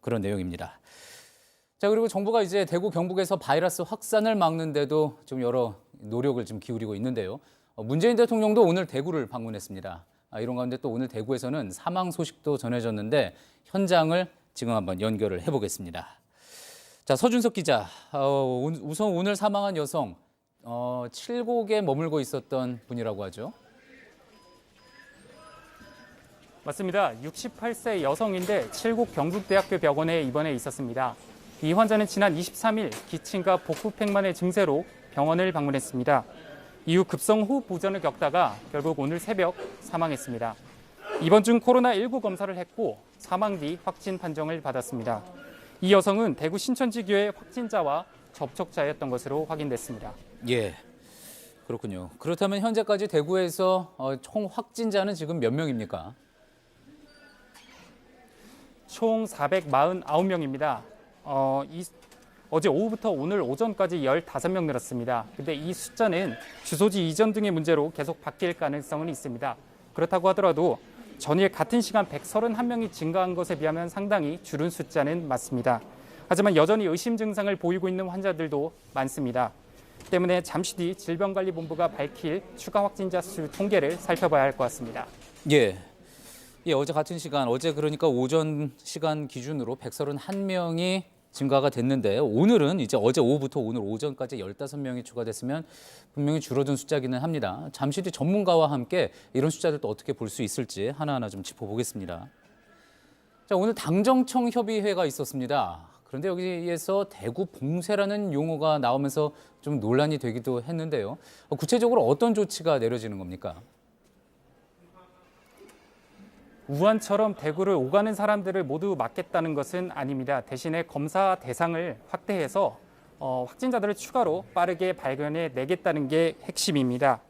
그런 내용입니다. 자, 그리고 정부가 이제 대구 경북에서 바이러스 확산을 막는데도 좀 여러 노력을 좀 기울이고 있는데요. 문재인 대통령도 오늘 대구를 방문했습니다. 이런 가운데 또 오늘 대구에서는 사망 소식도 전해졌는데 현장을 지금 한번 연결을 해보겠습니다. 자, 서준석 기자, 우선 오늘 사망한 여성, 칠곡에 머물고 있었던 분이라고 하죠. 맞습니다. 68세 여성인데 칠곡 경북대학교 병원에 입원해 있었습니다. 이 환자는 지난 23일 기침과 복부팽만의 증세로 병원을 방문했습니다. 이후 급성호흡 부전을 겪다가 결국 오늘 새벽 사망했습니다. 입원 중 코로나19 검사를 했고 사망 뒤 확진 판정을 받았습니다. 이 여성은 대구 신천지교회 확진자와 접촉자였던 것으로 확인됐습니다. 예, 그렇군요. 그렇다면 현재까지 대구에서 총 확진자는 지금 몇 명입니까? 총 449명입니다. 어제 오후부터 오늘 오전까지 15명 늘었습니다. 근데 이 숫자는 주소지 이전 등의 문제로 계속 바뀔 가능성은 있습니다. 그렇다고 하더라도 전일 같은 시간 131명이 증가한 것에 비하면 상당히 줄은 숫자는 맞습니다. 하지만 여전히 의심 증상을 보이고 있는 환자들도 많습니다. 때문에 잠시 뒤 질병관리본부가 밝힐 추가 확진자 수 통계를 살펴봐야 할 것 같습니다. 예. 예, 어제 같은 시간, 어제 그러니까 오전 시간 기준으로 131명이 증가가 됐는데 오늘은 이제 어제 오후부터 오늘 오전까지 15명이 추가됐으면 분명히 줄어든 숫자기는 합니다. 잠시 뒤 전문가와 함께 이런 숫자들도 어떻게 볼 수 있을지 하나하나 좀 짚어보겠습니다. 자, 오늘 당정청 협의회가 있었습니다. 그런데 여기에서 대구 봉쇄라는 용어가 나오면서 좀 논란이 되기도 했는데요. 구체적으로 어떤 조치가 내려지는 겁니까? 우한처럼 대구를 오가는 사람들을 모두 막겠다는 것은 아닙니다. 대신에 검사 대상을 확대해서 확진자들을 추가로 빠르게 발견해 내겠다는 게 핵심입니다.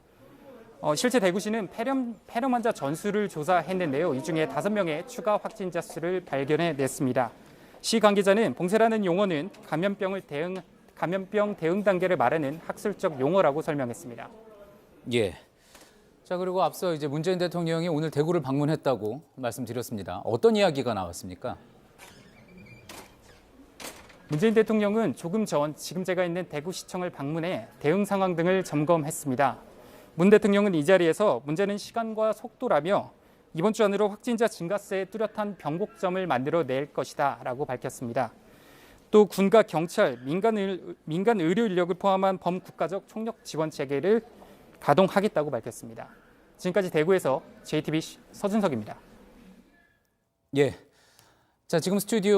실제 대구시는 폐렴 환자 전수를 조사했는데요. 이 중에 5명의 추가 확진자 수를 발견해 냈습니다. 시 관계자는 봉쇄라는 용어는 감염병 대응 단계를 말하는 학술적 용어라고 설명했습니다. 예. 자, 그리고 앞서 이제 문재인 대통령이 오늘 대구를 방문했다고 말씀드렸습니다. 어떤 이야기가 나왔습니까? 문재인 대통령은 조금 전 지금 제가 있는 대구시청을 방문해 대응 상황 등을 점검했습니다. 문 대통령은 이 자리에서 문제는 시간과 속도라며 이번 주 안으로 확진자 증가세에 뚜렷한 변곡점을 만들어낼 것이다 라고 밝혔습니다. 또 군과 경찰, 민간 의료 인력을 포함한 범국가적 총력 지원 체계를 가동하겠다고 밝혔습니다. 지금까지 대구에서 JTBC 서준석입니다. 예. 자, 지금 스튜디오